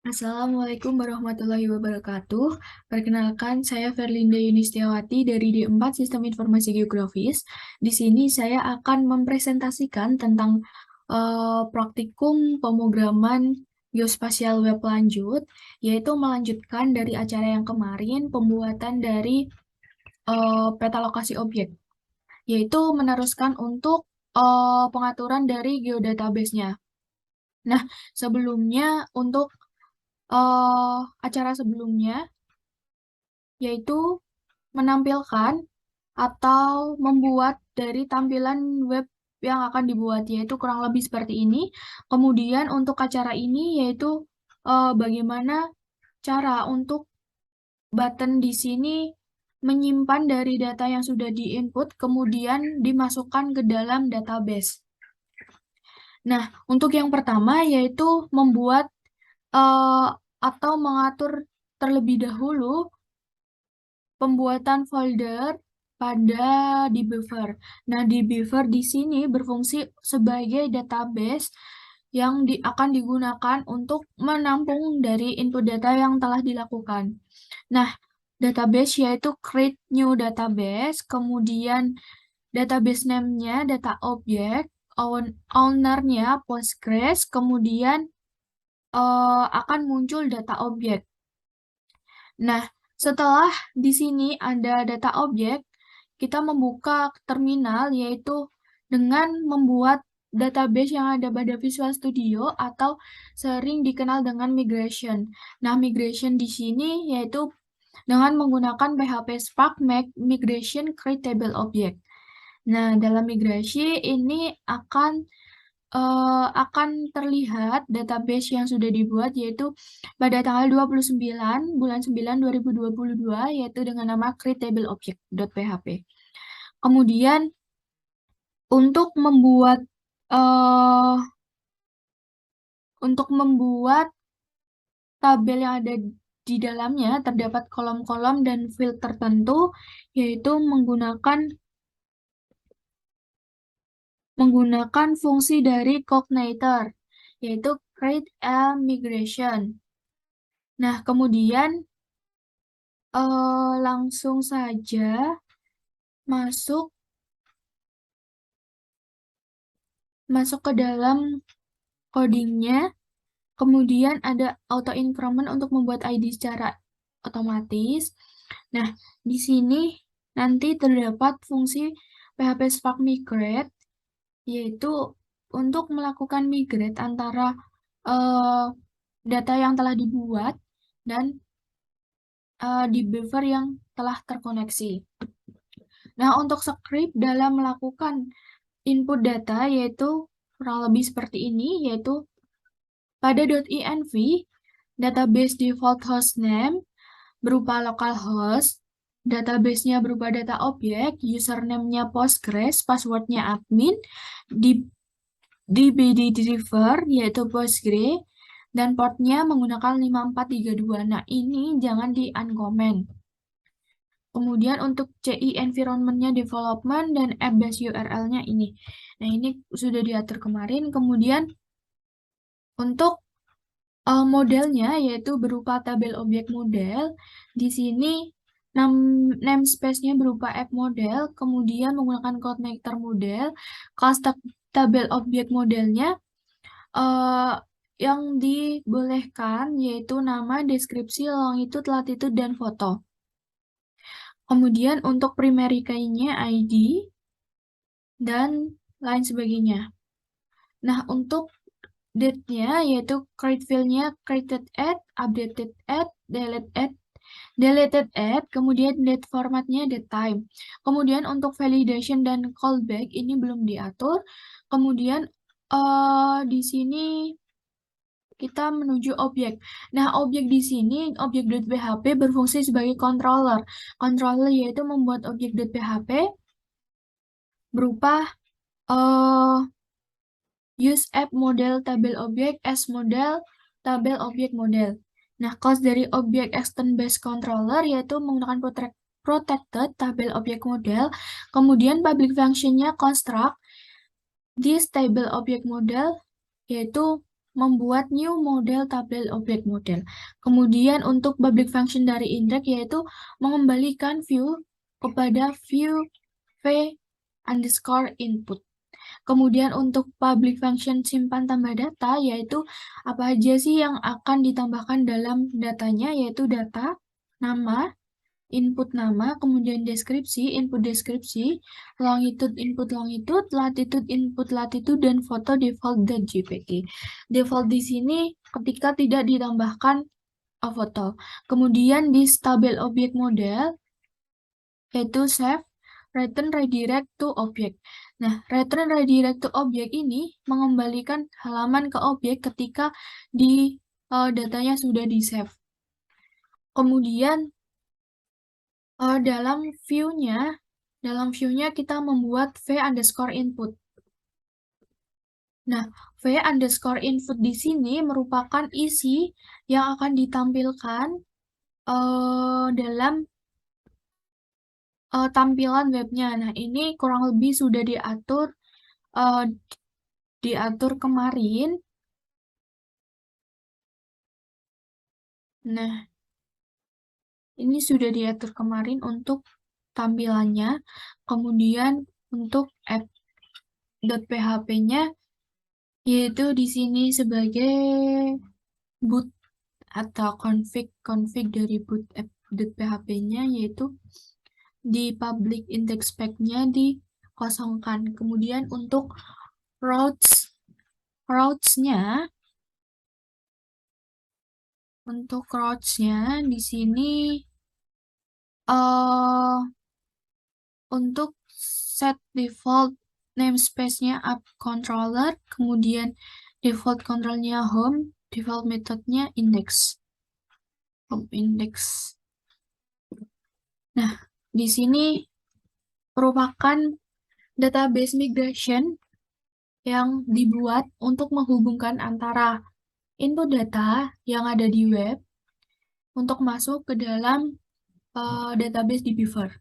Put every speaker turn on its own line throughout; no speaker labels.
Assalamualaikum warahmatullahi wabarakatuh. Perkenalkan, saya Verlinda Yunistiawati dari D4 Sistem Informasi Geografis. Di sini saya akan mempresentasikan tentang praktikum pemrograman geospasial web lanjut, yaitu melanjutkan dari acara yang kemarin, pembuatan dari peta lokasi objek, yaitu meneruskan untuk pengaturan dari geodatabase-nya. Nah, sebelumnya untuk acara sebelumnya, yaitu menampilkan atau membuat dari tampilan web yang akan dibuat, yaitu kurang lebih seperti ini. Kemudian untuk acara ini, yaitu bagaimana cara untuk button di sini menyimpan dari data yang sudah di-input, kemudian dimasukkan ke dalam database. Nah, untuk yang pertama, yaitu membuat eh, atau mengatur terlebih dahulu pembuatan folder pada dbeaver. Nah, dbeaver di sini berfungsi sebagai database yang akan digunakan untuk menampung dari input data yang telah dilakukan. Nah, database yaitu create new database, kemudian database name-nya data object, owner-nya Postgres, kemudian akan muncul data objek. Nah, setelah di sini ada data objek, kita membuka terminal yaitu dengan membuat database yang ada pada Visual Studio atau sering dikenal dengan migration. Nah, migration di sini yaitu dengan menggunakan PHP Spark Migration Create Table Object. Nah, dalam migrasi ini akan terlihat database yang sudah dibuat yaitu pada tanggal 29 bulan 9 2022 yaitu dengan nama createtableobject.php. Kemudian untuk membuat eh untuk membuat tabel yang ada di dalamnya terdapat kolom-kolom dan field tertentu yaitu menggunakan fungsi dari Cognator yaitu create a migration. Nah, kemudian langsung saja masuk masuk ke dalam codingnya. Kemudian ada auto increment untuk membuat ID secara otomatis. Nah, di sini nanti terdapat fungsi PHP Spark Migrate, yaitu untuk melakukan migrate antara data yang telah dibuat dan di beaver yang telah terkoneksi. Nah, untuk script dalam melakukan input data yaitu kurang lebih seperti ini, yaitu pada .env, database default hostname berupa localhost, database-nya berupa data objek, username-nya Postgres, password-nya admin, dbd-driver yaitu Postgre, dan portnya menggunakan 5432. Nah, ini jangan di-uncomment. Kemudian untuk CI environment-nya development dan app-base URL-nya ini. Nah, ini sudah diatur kemarin. Kemudian untuk modelnya yaitu berupa tabel objek model. Di sini namespace-nya berupa app model, kemudian menggunakan connector model. Kelas tabel objek modelnya yang dibolehkan yaitu nama, deskripsi, longitude, latitude, dan foto. Kemudian untuk primary key-nya ID dan lain sebagainya. Nah, untuk date-nya yaitu create field-nya created at, updated at, deleted at, kemudian date formatnya date time. Kemudian untuk validation dan callback ini belum diatur. Kemudian di sini kita menuju objek. Nah, objek di sini, objek.php berfungsi sebagai controller. Controller yaitu membuat objek.php berupa use app model tabel object as model tabel object model. Nah, class dari objek extend base controller yaitu menggunakan protected tabel object model. Kemudian public functionnya construct this table object model yaitu membuat new model tabel objek model. Kemudian untuk public function dari index yaitu mengembalikan view kepada view v underscore input. Kemudian untuk public function simpan tambah data yaitu apa aja sih yang akan ditambahkan dalam datanya, yaitu data, nama, input nama, kemudian deskripsi, input deskripsi, longitude input longitude, latitude input latitude, dan foto default.jpg. Default di sini ketika tidak ditambahkan foto. Kemudian di tabel objek model yaitu save return redirect to object. Nah, return redirect to object ini mengembalikan halaman ke objek ketika di datanya sudah di-save. Kemudian dalam view-nya kita membuat v underscore input. Nah, v underscore input di sini merupakan isi yang akan ditampilkan dalam tampilan webnya. Nah, ini kurang lebih sudah diatur kemarin. Nah, ini sudah diatur kemarin untuk tampilannya. Kemudian untuk app.php-nya yaitu di sini sebagai boot atau config dari boot app.php-nya yaitu di public index pack-nya dikosongkan. Kemudian untuk routes-nya di sini untuk set default namespace-nya app controller, kemudian default control-nya home, default methodnya index. Home index. Nah, di sini merupakan database migration yang dibuat untuk menghubungkan antara input data yang ada di web untuk masuk ke dalam database di Beaver.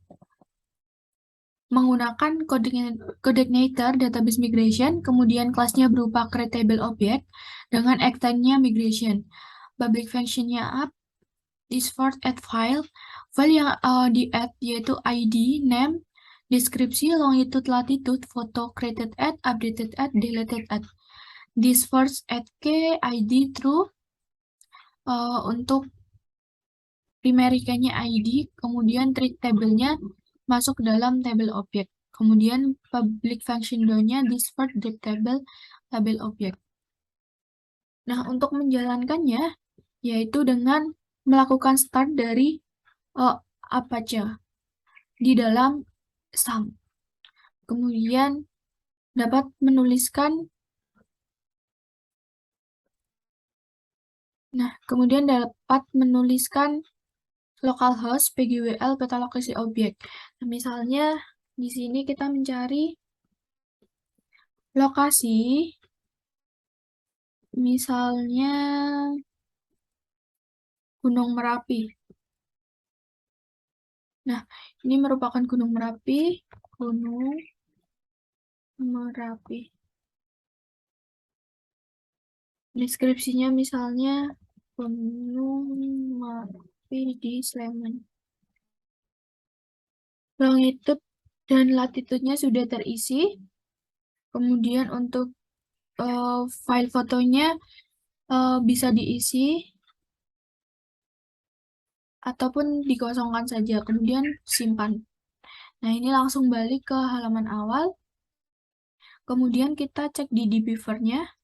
Menggunakan coordinator database migration, kemudian kelasnya berupa create table object dengan extend-nya migration. Public function-nya app, disford add file yang di-add yaitu ID, name, deskripsi, longitude, latitude, foto, created add, updated add, deleted add. Disford add key, ID true, untuk primary key-nya ID, kemudian treat table-nya masuk ke dalam table object. Kemudian public function do-nya disford get table object. Nah, untuk menjalankannya yaitu dengan melakukan start dari Apache di dalam sum. Kemudian dapat menuliskan localhost pgwl peta lokasi objek. Nah, misalnya di sini kita mencari lokasi, misalnya Gunung Merapi. Nah, ini merupakan Gunung Merapi. Deskripsinya misalnya Gunung Merapi di Sleman. Longitude dan latitude-nya sudah terisi. Kemudian untuk file fotonya bisa diisi ataupun dikosongkan saja, kemudian simpan. Nah, ini langsung balik ke halaman awal. Kemudian kita cek di Beaver-nya.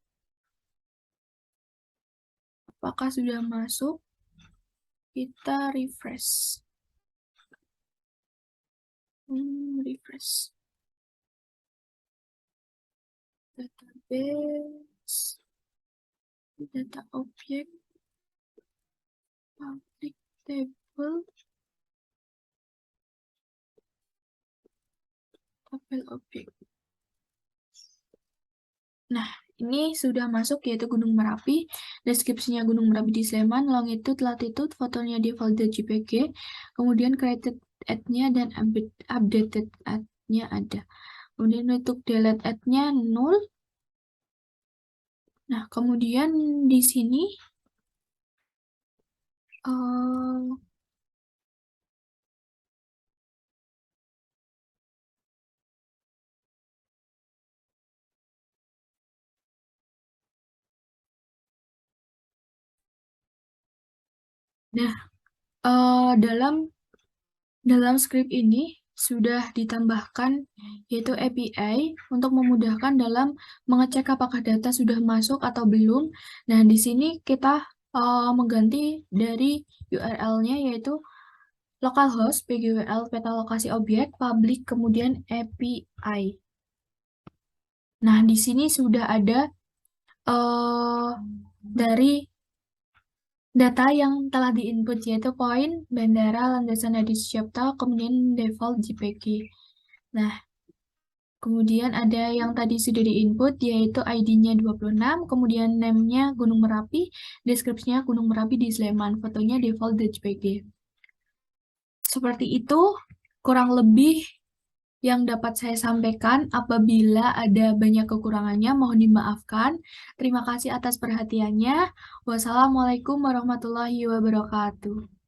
Apakah sudah masuk? Kita refresh. Refresh. Database. Data object. Public table. Tabel object. Nah, ini sudah masuk yaitu Gunung Merapi, deskripsinya Gunung Merapi di Sleman, longitude, latitude, fotonya default.jpg, kemudian created add-nya dan updated add-nya ada. Kemudian untuk delete add-nya 0, Nah, kemudian di sini eh, nah dalam script ini sudah ditambahkan yaitu API untuk memudahkan dalam mengecek apakah data sudah masuk atau belum. Nah, di sini kita mengganti dari URL-nya yaitu localhost pgwl peta lokasi objek public kemudian API. Nah, di sini sudah ada dari data yang telah diinput yaitu poin, bandara, landasan Adi Sucipto, kemudian default JPG. Nah, kemudian ada yang tadi sudah diinput yaitu ID-nya 26, kemudian name-nya Gunung Merapi, deskripsinya Gunung Merapi di Sleman, fotonya default JPG. Seperti itu kurang lebih yang dapat saya sampaikan. Apabila ada banyak kekurangannya, mohon dimaafkan. Terima kasih atas perhatiannya. Wassalamualaikum warahmatullahi wabarakatuh.